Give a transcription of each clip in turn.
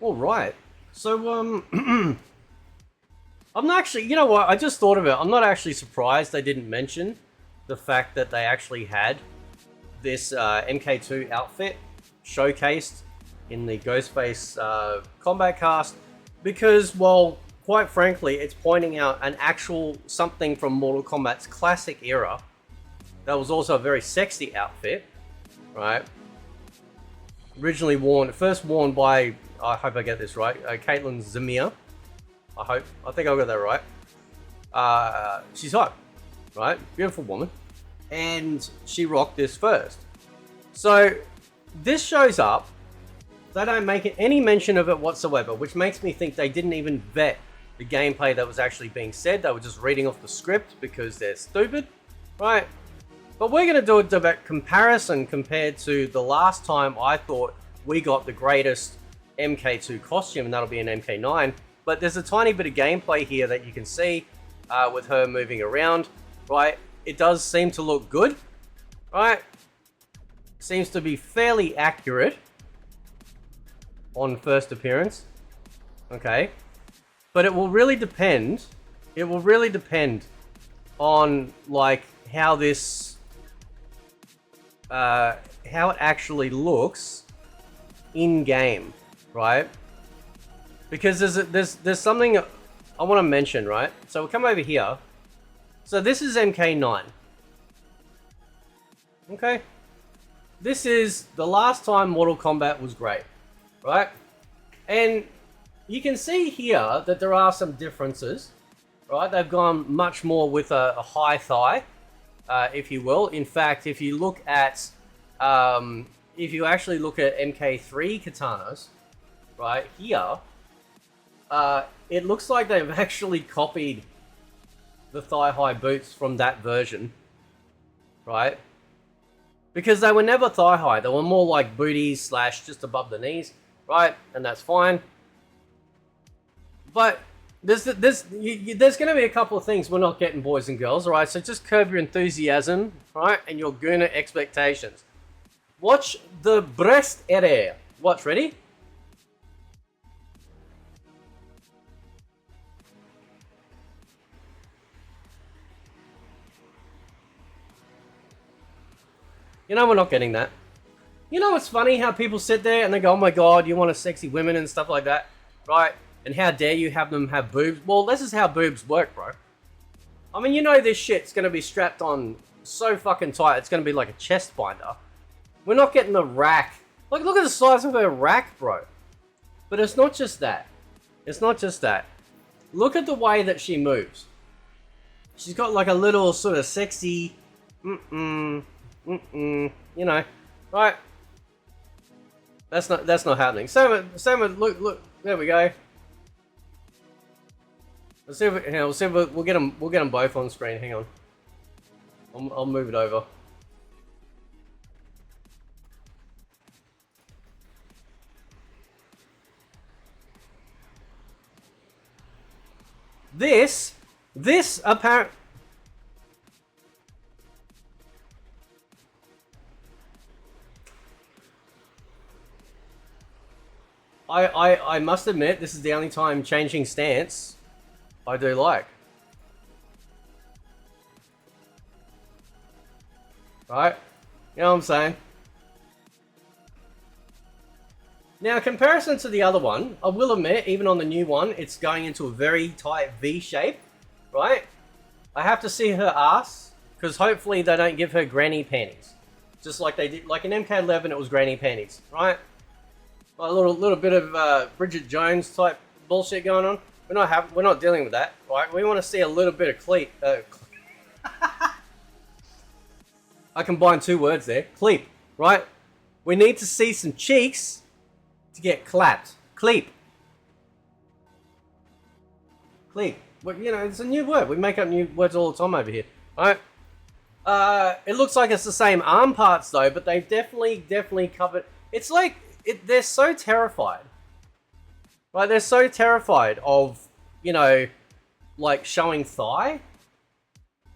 All right. So, I'm not actually, you know what? I just thought of it. I'm not actually surprised they didn't mention the fact that they actually had this MK2 outfit showcased in the Ghostface Combat cast because, well, quite frankly, it's pointing out an actual something from Mortal Kombat's classic era that was also a very sexy outfit, right? Originally worn, first worn by, I hope I get this right, Caitlyn Zemir. I think I got that right. She's hot, right? Beautiful woman. And she rocked this first. So, this shows up. They don't make any mention of it whatsoever, which makes me think they didn't even vet the gameplay that was actually being said. They were just reading off the script because they're stupid, right? But we're going to do a direct comparison compared to the last time I thought we got the greatest MK2 costume, and that'll be an MK9. But there's a tiny bit of gameplay here that you can see with her moving around, right? It does seem to look good, right? Seems to be fairly accurate on first appearance, okay? But it will really depend. It will really depend on like how this, how it actually looks in game, right? Because there's something I want to mention, right? So we'll come over here. So this is MK9. Okay? This is the last time Mortal Kombat was great, right? And you can see here that there are some differences, right? They've gone much more with a high thigh, if you will. In fact, if you look at, if you actually look at MK3 katanas, right here, it looks like they've actually copied the thigh-high boots from that version, right? Because they were never thigh-high. They were more like booties slash just above the knees, right? And that's fine. But there's going to be a couple of things we're not getting, boys and girls, all right? So just curb your enthusiasm, right? And your Guna expectations. Watch the breast area. Watch, ready? You know we're not getting that. You know it's funny how people sit there and they go, oh my god, you want a sexy women and stuff like that, right? And how dare you have them have boobs? Well, this is how boobs work, bro. I mean, you know this shit's going to be strapped on so fucking tight, it's going to be like a chest binder. We're not getting the rack. Like, look at the size of her rack, bro. But it's not just that. It's not just that. Look at the way that she moves. She's got like a little sort of sexy, you know, right? That's not happening. Same with, look, there we go. Let's see if we'll get them both on screen. Hang on. I'll move it over. This apparent. I must admit, this is the only time changing stance I do like. Right? You know what I'm saying? Now, in comparison to the other one, I will admit, even on the new one, it's going into a very tight V shape, right? I have to see her ass, because hopefully they don't give her granny panties. Just like they did, like in MK11 it was granny panties, right? A little bit of Bridget Jones type bullshit going on. We're not dealing with that, right? We want to see a little bit of cleat. I combined two words there. Cleep, right? We need to see some cheeks to get clapped. Cleep. Cleep. Well, you know, it's a new word. We make up new words all the time over here, right? It looks like it's the same arm parts though, but they've definitely covered. It's like they're so terrified. Right, they're so terrified of, you know, like showing thigh.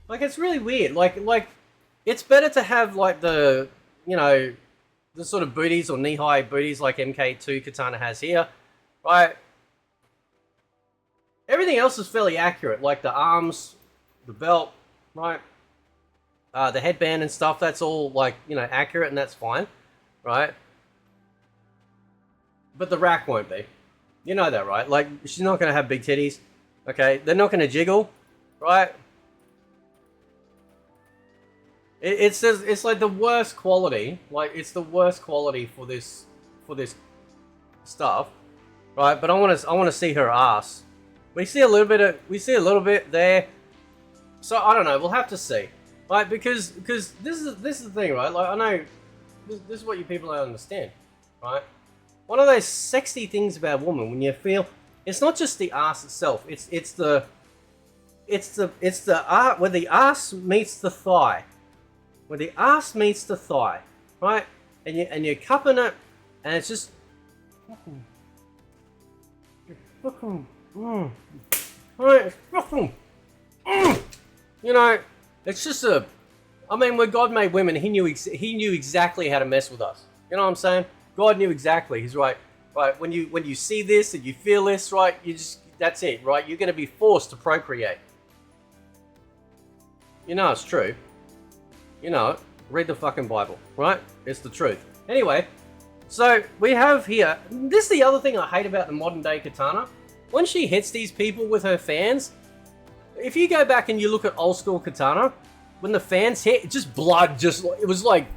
Like, it's really weird. Like it's better to have like the, you know, the sort of booties or knee-high booties like MK2 Katana has here, right? Everything else is fairly accurate, like the arms, the belt, right? The headband and stuff, that's all, like, you know, accurate, and that's fine, right? But the rack won't be. You know that, right? Like, she's not going to have big titties, okay? They're not going to jiggle, right? It's like the worst quality. Like, it's the worst quality for this stuff, right? But I want to see her ass. We see a little bit there. So I don't know. We'll have to see, right? Because this is the thing, right? Like, I know this is what you people don't understand, right? One of those sexy things about a woman, when you feel, it's not just the ass itself. It's the art where the ass meets the thigh, where the ass meets the thigh, right? And you're cupping it, and it's just right, you know, it's just a. I mean, when God made women, He knew exactly how to mess with us. You know what I'm saying? God knew exactly. He's right. Right, when you see this and you feel this, right, that's it, right? You're going to be forced to procreate. You know it's true. You know it. Read the fucking Bible, right? It's the truth. Anyway, so we have here, this is the other thing I hate about the modern day Kitana. When she hits these people with her fans, if you go back and you look at old school Kitana, when the fans hit, it was like,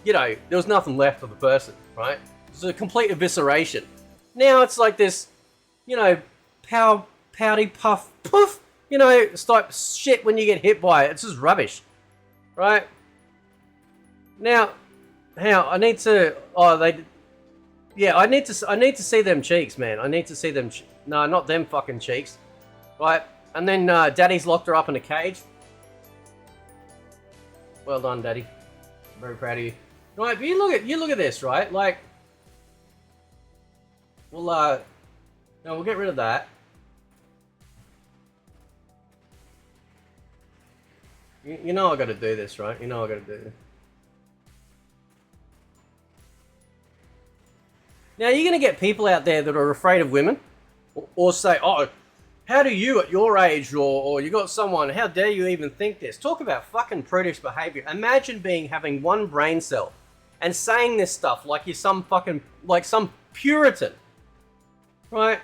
you know, there was nothing left of the person, right? It's a complete evisceration. Now it's like this, you know, pouty puff, poof, you know, it's like shit when you get hit by it. It's just rubbish, right? Now, I need to, I need to see them cheeks, man. I need to see them, no, not them fucking cheeks, right? And then Daddy's locked her up in a cage. Well done, Daddy. Very proud of you. Right, but you look at this, right? Like, no, we'll get rid of that. You know I got to do this, right? You know I got to do this. Now you're gonna get people out there that are afraid of women, or say, "Oh, how do you at your age, or you got someone? How dare you even think this?" Talk about fucking prudish behavior. Imagine having one brain cell and saying this stuff like you're some Puritan. Right?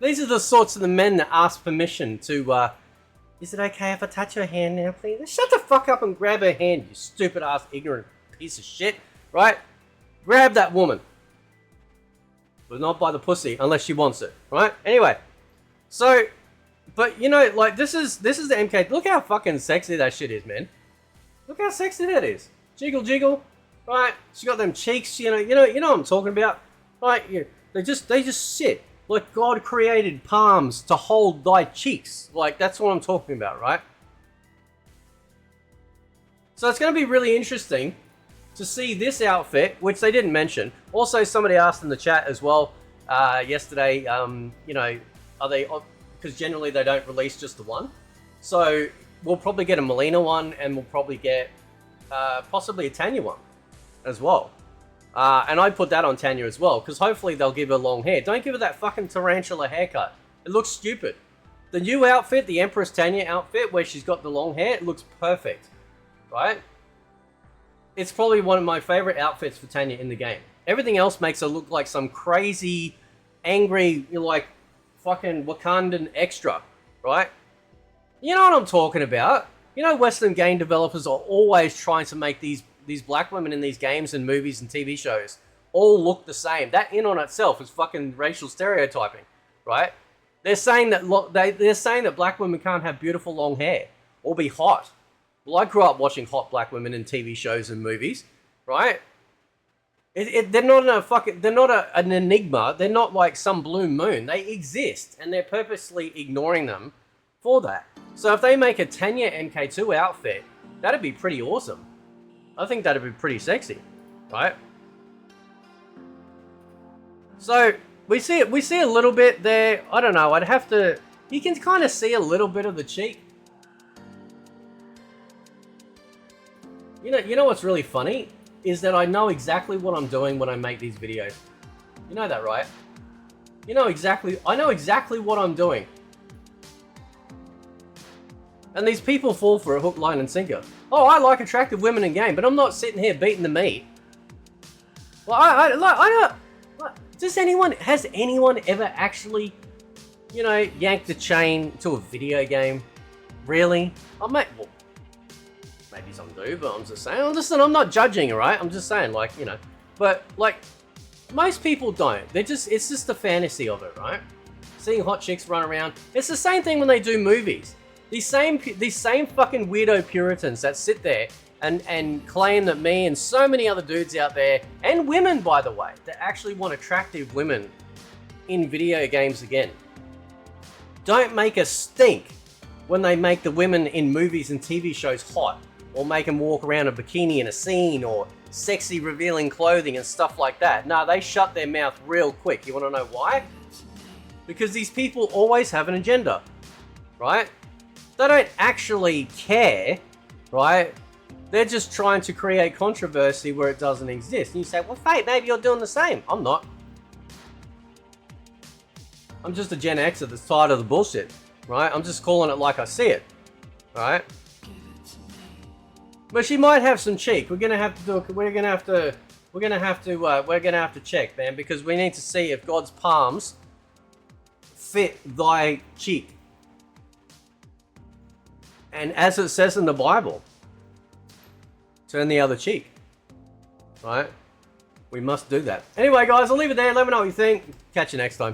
These are the sorts of the men that ask permission to, is it okay if I touch her hand now, please? Shut the fuck up and grab her hand, you stupid ass ignorant piece of shit. Right? Grab that woman. But not by the pussy, unless she wants it. Right? Anyway. So, but you know, like, this is the MK. Look how fucking sexy that shit is, man. Look how sexy that is. Jiggle, jiggle. Right? She got them cheeks, you know what I'm talking about. Right? Yeah. They just sit like God created palms to hold thy cheeks. Like, that's what I'm talking about, right? So it's going to be really interesting to see this outfit, which they didn't mention. Also, somebody asked in the chat as well yesterday, you know, are they, because generally they don't release just the one. So we'll probably get a Melina one, and we'll probably get possibly a Tanya one as well. And I put that on Tanya as well, because hopefully they'll give her long hair. Don't give her that fucking tarantula haircut. It looks stupid. The new outfit, the Empress Tanya outfit, where she's got the long hair, it looks perfect. Right? It's probably one of my favorite outfits for Tanya in the game. Everything else makes her look like some crazy, angry, like, fucking Wakandan extra. Right? You know what I'm talking about. You know, Western game developers are always trying to make these black women in these games and movies and TV shows all look the same. That in on itself is fucking racial stereotyping, right? They're saying that black women can't have beautiful long hair or be hot. Well, I grew up watching hot black women in TV shows and movies, right? They're not an enigma. They're not like some blue moon. They exist, and they're purposely ignoring them for that. So if they make a Tanya MK2 outfit, that'd be pretty awesome. I think that'd be pretty sexy, right? So we see a little bit there. I don't know. I'd have to. You can kind of see a little bit of the cheek. You know what's really funny is that I know exactly what I'm doing when I make these videos. You know that, right? You know exactly, I know exactly what I'm doing. And these people fall for it hook, line, and sinker. Oh, I like attractive women in game, but I'm not sitting here beating the meat. Well, I don't... Has anyone ever actually, you know, yanked a chain to a video game? Really? Well, maybe some do, but I'm just saying. Listen, I'm not judging, alright? I'm just saying, like, you know. But, like, most people don't. It's just the fantasy of it, right? Seeing hot chicks run around. It's the same thing when they do movies. These same fucking weirdo Puritans that sit there and claim that me and so many other dudes out there, and women, by the way, that actually want attractive women in video games again, don't make a stink when they make the women in movies and TV shows hot, or make them walk around a bikini in a scene, or sexy revealing clothing and stuff like that. Nah, they shut their mouth real quick. You want to know why? Because these people always have an agenda, right? They don't actually care, right? They're just trying to create controversy where it doesn't exist. And you say, well, Fate, maybe you're doing the same. I'm not. I'm just a Gen Xer that's tired of the bullshit, right? I'm just calling it like I see it, right? But she might have some cheek. We're gonna have to check, man, because we need to see if God's palms fit thy cheek. And as it says in the Bible, turn the other cheek, right? We must do that. Anyway, guys, I'll leave it there. Let me know what you think. Catch you next time.